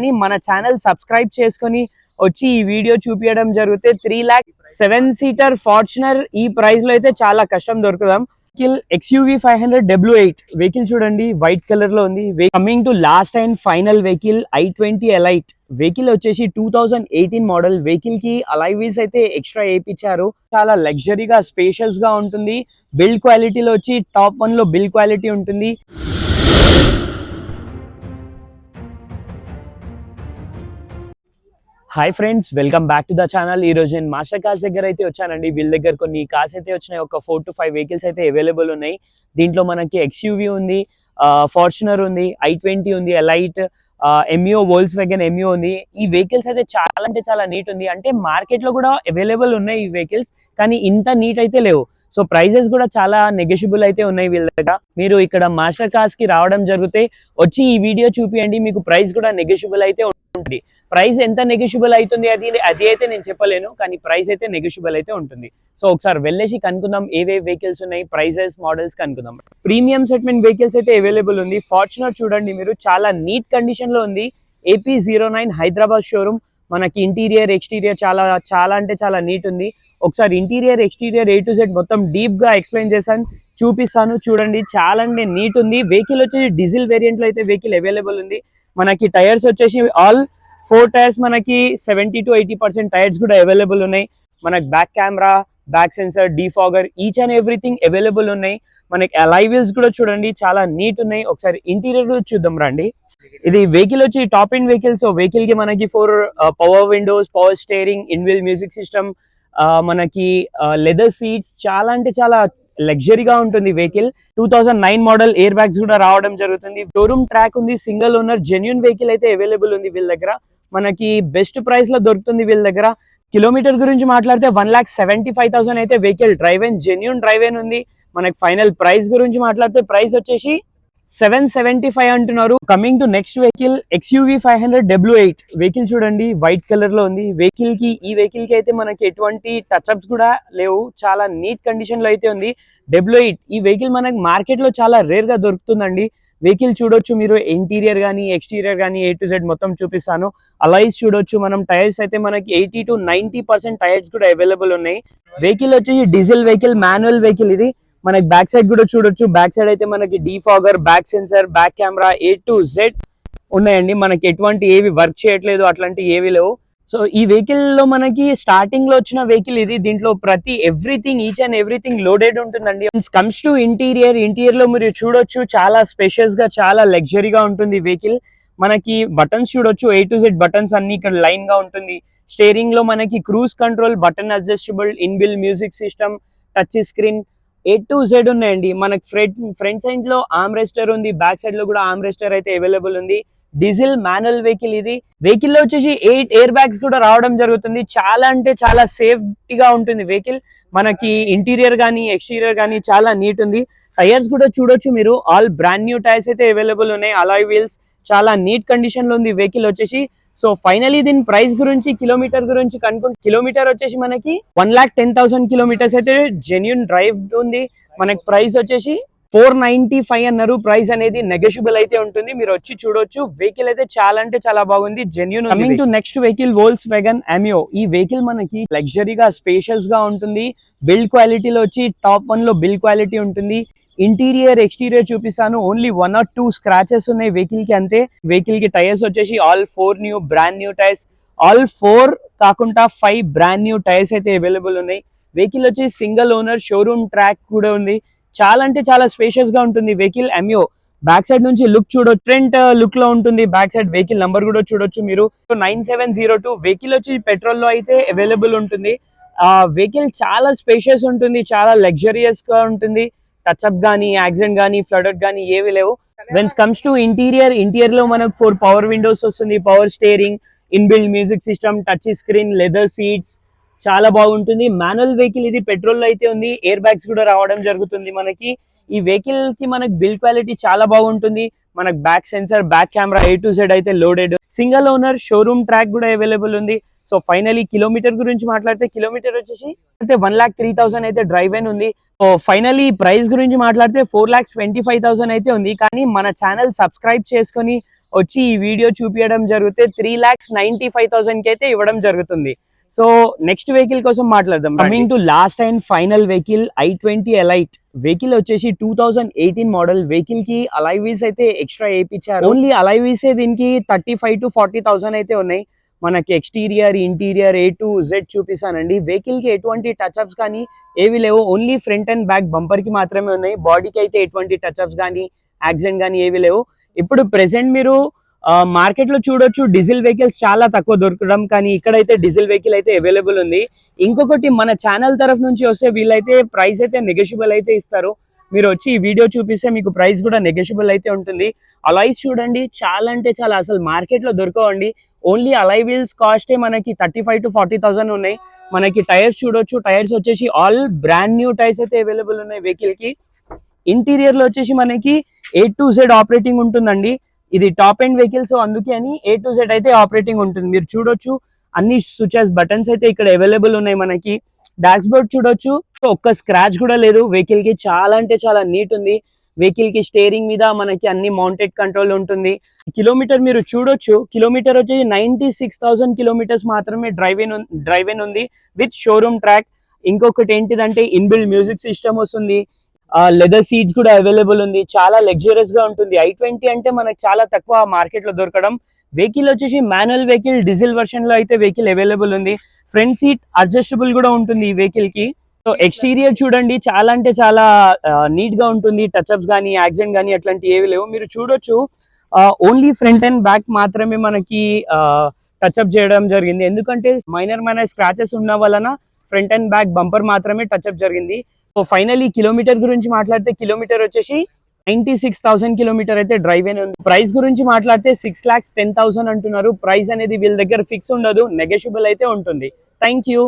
కానీ మన channel subscribe చేసుకొని వచ్చి ఈ వీడియో చూపించడం జరిగితే 3 लाख 7 सीटर ఫార్చునర్ ఈ ప్రైస్ లో అయితే చాలా కష్టం దొరుకుదాం. వెహికల్ XUV 500 W8 వెహికల్ చూడండి, వైట్ కలర్ లో ఉంది. Coming to last and final vehicle i20 elite vehicle వచ్చేసి 2018 మోడల్. వెహికల్ కి అలాయ్ వీల్స్ అయితే ఎక్స్ట్రా వేయించారు. చాలా లగ్జరీగా స్పేషియస్ గా ఉంటుంది. బిల్డ్ క్వాలిటీలో వచ్చి టాప్ 1 లో బిల్డ్ క్వాలిటీ ఉంటుంది. Hi friends, welcome back to the channel. ఈ రోజు నేను మాస్టర్ కార్స్ దగ్గర అయితే వచ్చానండి. వీళ్ళ దగ్గర కొన్ని కార్స్ అయితే వచ్చినాయి. ఒక 4 to 5 వెహికల్స్ అయితే అవైలబుల్ ఉన్నాయి. దీంట్లో మనకి XUV ఉంది, ఫార్చునర్ ఉంది, i20 ఉంది, elite, MEO Volks wagon MEO ఉంది. ఈ వెహికల్స్ అయితే చాలా అంటే చాలా నీట్ ఉంది. అంటే మార్కెట్ లో కూడా అవైలబుల్ ఉన్నాయి ఈ వెహికల్స్, కానీ ఇంత నీట్ అయితే లేవు. సో ప్రైజెస్ కూడా చాలా నెగోషియబుల్ అయితే ఉన్నాయి వీళ్ళ దగ్గర. మీరు ఇక్కడ మాస్టర్ కార్స్ కి రావడం జరిగితే వచ్చి ఈ వీడియో చూపియండి, మీకు ప్రైస్ కూడా నెగోషియబుల్ అయితే ఉంటుంది. ప్రైస్ ఎంత నెగోషియబుల్ అవుతుంది అది అయితే నేను చెప్పలేను, కానీ ప్రైస్ అయితే నెగోషియబుల్ అయితే ఉంటుంది. సో ఒకసారి వెళ్ళేసి కనుక్కుందాం ఏవే వెహికల్స్ ఉన్నాయి, ప్రైజెస్, మోడల్స్ కనుక్కుందాం. ప్రీమియం సెగ్మెంట్ వెహికల్స్ అయితే అవైలబుల్ ఉంది. ఫార్చునర్ చూడండి మీరు, చాలా నీట్ కండిషన్ లో ఉంది. AP09 Hyderabad showroom. మనకి ఇంటీరియర్ ఎక్స్టీరియర్ చాలా అంటే చాలా నీట్ ఉంది. ఒకసారి interior exterior A to Z మొత్తం డీప్ గా ఎక్స్ప్లెయిన్ చేశాను, చూపిస్తాను. చూడండి, చాలా అంటే నీట్ ఉంది. వెహికల్ వచ్చేసి డీజిల్ వేరియంట్ లో అయితే వెహికల్ అవైలబుల్ ఉంది. మనకి టైర్స్ వచ్చేసి ఆల్ 4 టైర్స్ మనకి 70 to 80% టైర్స్ కూడా అవైలబుల్ ఉన్నాయి. మనకి back camera, back sensor, defogger, each and everything available ఉన్నాయి. మనకి అలాయ్ వీల్స్ కూడా చూడండి చాలా నీట్ ఉన్నాయి. ఒకసారి ఇంటీరియర్ కూడా చూద్దాం రండి. ఇది వెహికల్ వచ్చి top end vehicle. So vehicle కి మనకి 4 power windows, power steering, inbuilt music system, మనకి లెదర్ సీట్స్, చాలా అంటే చాలా లగ్జరీగా ఉంటుంది వెహికల్. 2009 మోడల్, ఎయిర్ బ్యాగ్స్ కూడా రావడం జరుగుతుంది. షోరూమ్ ట్రాక్ ఉంది, సింగిల్ ఓనర్, జెన్యూన్ వెహికల్ అయితే అవైలబుల్ ఉంది వీళ్ళ దగ్గర. మనకి బెస్ట్ ప్రైస్ లో దొరుకుతుంది వీళ్ళ దగ్గర. కిలోమీటర్ గురించి మాట్లాడితే 1,75,000 అయితే vehicle drive and genuine drive and ఉంది. మనకి ఫైనల్ ప్రైస్ గురించి మాట్లాడితే ప్రైస్ వచ్చేసి 775 అంటున్నారు. Coming to next vehicle XUV 500 W8 vehicle చూడండి, వైట్ కలర్ లో ఉంది. ఈ వెహికల్ కి అయితే మనకి ఎటువంటి టచ్అప్స్ కూడా లేవు, చాలా నీట్ కండిషన్ లో అయితే ఉంది. W8 ఈ వెహికల్ మనకి మార్కెట్ లో చాలా రేర్ గా దొరుకుతుందండి. వెహికల్ చూడొచ్చు మీరు, ఇంటీరియర్ గానీ ఎక్స్టీరియర్ గానీ A to Z మొత్తం చూపిస్తాను. అలాయ్స్ చూడొచ్చు మనం. టైర్స్ అయితే మనకి 80 to 90% టైర్స్ కూడా అవైలబుల్ ఉన్నాయి. వెహికల్ వచ్చేసి డీజిల్ వెహికల్, మాన్యువల్ వెహికల్. ఇది మనకి బ్యాక్ సైడ్ కూడా చూడొచ్చు. బ్యాక్ సైడ్ అయితే మనకి defogger, back sensor, back camera, A to Z ఉన్నాయండి. మనకి ఎటువంటి ఏవి వర్క్ చేయట్లేదు, అట్లాంటి ఏవి లేవు. సో ఈ వెహికల్ లో మనకి స్టార్టింగ్ లో వచ్చిన వెహికల్ ఇది. దీంట్లో ప్రతి everything, each and everything loaded ఉంటుందండి. కమ్స్ టు ఇంటీరియర్ లో మీరు చూడొచ్చు, చాలా స్పేషియస్ గా, చాలా లగ్జరీగా ఉంటుంది వెహికల్. మనకి బటన్స్ చూడొచ్చు, A to Z బటన్స్ అన్ని ఇక్కడ లైన్ గా ఉంటుంది. స్టీరింగ్ లో మనకి cruise control, button adjustable, ఇన్బిల్ music system, touch screen, A to Z ఉన్నాయండి. మనకి ఫ్రంట్ సైడ్ లో ఆర్మ్ రెస్టర్ ఉంది, బ్యాక్ సైడ్ లో కూడా ఆర్మ్ రెస్టర్ అయితే అవైలబుల్ ఉంది. డీజిల్ మాన్యువల్ వెహికల్ ఇది. వెహికల్ లో వచ్చేసి 8 ఎయిర్ బ్యాగ్స్ కూడా రావడం జరుగుతుంది. చాలా అంటే చాలా సేఫ్టీగా ఉంటుంది వెహికల్. మనకి ఇంటీరియర్ గానీ ఎక్స్టీరియర్ గానీ చాలా నీట్ ఉంది. టైర్స్ కూడా చూడొచ్చు మీరు, ఆల్ బ్రాండ్ న్యూ టైర్స్ అయితే అవైలబుల్ ఉన్నాయి. అలాయ్ వీల్స్, చాలా నీట్ కండిషన్ లో ఉంది వెహికల్ వచ్చేసి. సో ఫైనలీ దీని ప్రైస్ గురించి, కిలోమీటర్ గురించి కనుక్కుంటే, కిలోమీటర్ వచ్చేసి మనకి 1,10,000 కిలోమీటర్స్ అయితే జెన్యూన్ డ్రైవ్ ఉంది. మనకి ప్రైస్ వచ్చేసి 495 అన్నారు. ప్రైస్ అనేది నెగోషియబుల్ అయితే ఉంటుంది, మీరు వచ్చి చూడొచ్చు. వెహికల్ అయితే చాలా అంటే చాలా బాగుంది, genuine. Coming to next vehicle, Volkswagen MEO. ఈ వెహికల్ మనకి లగ్జరీగా, స్పేషియస్ గా ఉంటుంది. బిల్డ్ క్వాలిటీలో వచ్చి టాప్ 1 లో బిల్డ్ క్వాలిటీ ఉంటుంది. ఇంటీరియర్ ఎక్స్టీరియర్ చూపిస్తాను. ఓన్లీ 1 or 2 స్క్రాచెస్ ఉన్నాయి వెహికల్ కి, అంతే. వెహికల్ కి టైర్స్ వచ్చేసి all 4 new brand new tyres, all 4 కాకుండా 5 బ్రాండ్ న్యూ టైర్స్ అయితే అవైలబుల్ ఉన్నాయి. వెహికల్ వచ్చి సింగిల్ ఓనర్, షోరూమ్ ట్రాక్ కూడా ఉంది. చాలా అంటే చాలా స్పేషియస్ గా ఉంటుంది వెహికల్ MEO. బ్యాక్ సైడ్ నుంచి లుక్ చూడొచ్చు, ఫ్రంట్ లుక్ లో ఉంటుంది. బ్యాక్ సైడ్ వెహికల్ నంబర్ కూడా చూడొచ్చు మీరు, 9702. వెహికల్ వచ్చి పెట్రోల్ లో అయితే అవైలబుల్ ఉంటుంది. వెహికల్ చాలా స్పేషియస్ ఉంటుంది, చాలా లగ్జరియస్ గా ఉంటుంది. టచ్అప్ గానీ, యాక్సిడెంట్ గానీ, ఫ్లడెడ్ గానీ ఏవి లేవు. వెన్ కమ్స్ టు ఇంటీరియర్ లో మనకు 4 పవర్ విండోస్ వస్తుంది, power steering, inbuilt music system, touch screen, leather seats, చాలా బాగుంటుంది. మాన్యువల్ వెహికల్ ఇది, పెట్రోల్ లో అయితే ఉంది. ఎయిర్ బ్యాగ్స్ కూడా రావడం జరుగుతుంది మనకి. ఈ వెహికల్ కి మనకి బిల్డ్ క్వాలిటీ చాలా బాగుంటుంది. మనకు back sensor, back camera, A to Z అయితే loaded. Single owner, showroom track కూడా అవైలబుల్ ఉంది. సో ఫైనలీ కిలోమీటర్ గురించి మాట్లాడితే, కిలోమీటర్ వచ్చేసి 1,03,000 అయితే డ్రైవ్ అయిన ఉంది. సో ఫైనలీ ప్రైస్ గురించి మాట్లాడితే 4,25,000 అయితే ఉంది. కానీ మన ఛానల్ సబ్స్క్రైబ్ చేసుకొని వచ్చి ఈ వీడియో చూపించడం జరిగితే 3,95,000 కి అయితే ఇవ్వడం జరుగుతుంది. సో నెక్స్ట్ వెహికల్ కోసం మాట్లాడదాం. Coming to last and final vehicle i20 elite vehicle వచ్చేసి 2018 మోడల్. వెహికల్ కి అలాయ్ వీల్స్ అయితే ఎక్స్ట్రా వేయించారు. ఓన్లీ అలాయ్ వీల్స్ దీనికి 35,000 to 40,000 అయితే ఉన్నాయి. మనకి exterior interior A to Z చూపిస్తానండి. వెహికల్ కి ఎటువంటి టచ్అప్స్ కానీ ఏవి లేవు. Only front and back bumper కి మాత్రమే ఉన్నాయి. బాడీకి అయితే ఎటువంటి టచ్అప్స్ కానీ యాక్సిడెంట్ కానీ ఏవి లేవు. ఇప్పుడు ప్రెసెంట్ మీరు మార్కెట్ లో చూడొచ్చు డీజిల్ వెహికల్స్ చాలా తక్కువ దొరకడం, కానీ ఇక్కడైతే డీజిల్ వెహికల్ అయితే అవైలబుల్ ఉంది. ఇంకొకటి మన ఛానల్ తరఫు నుంచి వస్తే వీళ్ళైతే ప్రైస్ అయితే నెగోషియబుల్ అయితే ఇస్తారు. మీరు వచ్చి ఈ వీడియో చూపిస్తే మీకు ప్రైస్ కూడా నెగోషియబుల్ అయితే ఉంటుంది. అలాయ్స్ చూడండి చాలా అంటే చాలా అసలు మార్కెట్ లో దొరకవండి. ఓన్లీ అలాయ్ వీల్స్ కాస్టే మనకి 35,000 to 40,000 ఉన్నాయి. మనకి టైర్స్ చూడొచ్చు, టైర్స్ వచ్చేసి ఆల్ బ్రాండ్ న్యూ టైర్స్ అయితే అవైలబుల్ ఉన్నాయి వెహికల్ కి. ఇంటీరియర్ లో వచ్చేసి మనకి A to Z ఆపరేటింగ్ ఉంటుందండి. ఇది టాప్ ఎండ్ వెహికల్, సో అందుకే అని A to Z అయితే ఆపరేటింగ్ ఉంటుంది. మీరు చూడొచ్చు అన్ని స్విచెస్ బటన్స్ అయితే ఇక్కడ అవైలబుల్ ఉన్నాయి. మనకి డాష్ బోర్డ్ చూడొచ్చు, ఒక్క స్క్రాచ్ కూడా లేదు. వెహికల్ కి చాలా అంటే చాలా నీట్ ఉంది. వెహికల్ కి స్టీరింగ్ మీద మనకి అన్ని మౌంటెడ్ కంట్రోల్ ఉంటుంది. కిలోమీటర్ మీరు చూడొచ్చు, కిలోమీటర్ వచ్చేసి 96,000 కిలోమీటర్స్ మాత్రమే డ్రైవ్ ఇన్ ఉంది విత్ షోరూమ్ ట్రాక్. ఇంకొకటి ఏంటిదంటే ఇన్బిల్డ్ మ్యూజిక్ సిస్టమ్ వస్తుంది. లెదర్ సీట్స్ కూడా అవైలబుల్ ఉంది. చాలా లగ్జరియస్ గా ఉంటుంది. i20 అంటే మనకు చాలా తక్కువ మార్కెట్ లో దొరకడం. వెహికల్ వచ్చేసి మాన్యువల్ వెహికల్, డీజిల్ వర్షన్ లో అయితే వెహికల్ అవైలబుల్ ఉంది. ఫ్రంట్ సీట్ అడ్జస్టబుల్ కూడా ఉంటుంది ఈ వెహికల్ కి. సో ఎక్స్టీరియర్ చూడండి చాలా అంటే చాలా నీట్ గా ఉంటుంది. టచ్అప్స్ కానీ యాక్సిడెంట్ కానీ అట్లాంటి ఏవి లేవు. మీరు చూడొచ్చు ఓన్లీ ఫ్రంట్ అండ్ బ్యాక్ మాత్రమే మనకి టచ్అప్ చేయడం జరిగింది. ఎందుకంటే మైనర్ స్క్రాచెస్ ఉన్న వలన ఫ్రంట్ అండ్ బ్యాక్ బంపర్ మాత్రమే టచ్అప్ జరిగింది. సో ఫైనల్లీ కిలోమీటర్ గురించి మాట్లాడితే కిలోమీటర్ వచ్చేసి 96,000 కిలోమీటర్ అయితే డ్రైవ్ అయిన ఉంది. ప్రైస్ గురించి మాట్లాడితే 6,10,000 అంటున్నారు. ప్రైస్ అనేది వీళ్ళ దగ్గర ఫిక్స్ ఉండదు, నెగోషియబుల్ అయితే ఉంటుంది. Thank you.